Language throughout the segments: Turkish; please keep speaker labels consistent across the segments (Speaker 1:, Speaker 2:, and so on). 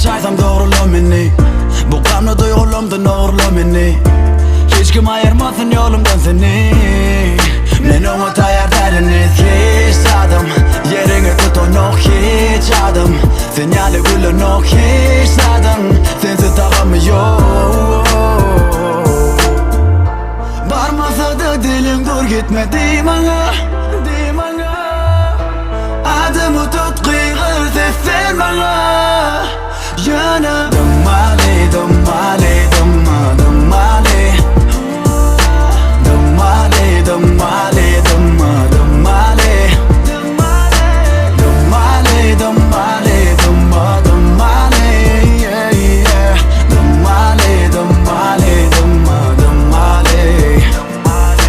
Speaker 1: saysam doğrula meni. Bu kanlı duygularımdan doğrula beni. Hiç kim ayırmasın yolumdan seni. Men ona tayar deriniz hiç adım. Yerini tutun o hiç adım. Sinyali gülün o hiç adım. Sensiz takamı yok. Barmasa da dilim dur gitme di bana. Adımı tut kıygır seslen bana. Yana Dumali, dumali, dumma, dumali. Dumali, dumali, dumma, dumali. Dumali, dumali, dumma, dumali. Yeah, yeah. Dumali, dumali, dumma, dumali.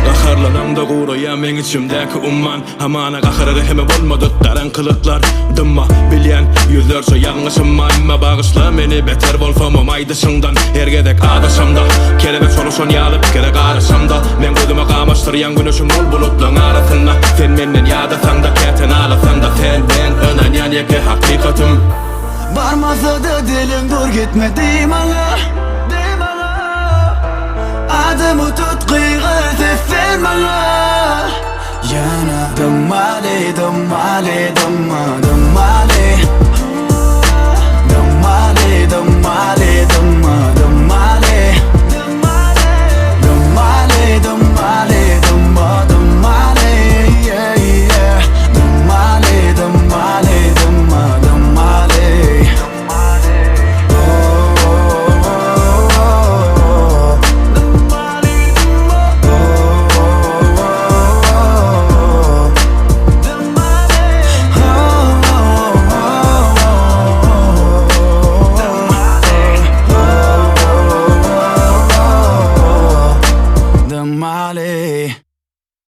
Speaker 2: Qaharlanamda guuraya men içimdeki umman. Hamana qahara rehime bolmadı qarankılıklar. Dımma bilyen yüzlerce yanlışım amma bağışla meni beter bolsam aydışından. Hergedek adaşamda kelime soluşan yalıp kere qarışamda. Men gözüme qamaştıryan güneşim ol bulutlan arasında. Sen menden yadasan da keten alasan da sen ben önen yan yeke hakikatim.
Speaker 1: Barmasa da dilim dur gitme di bana. Adımı tut kıygır seslen bana.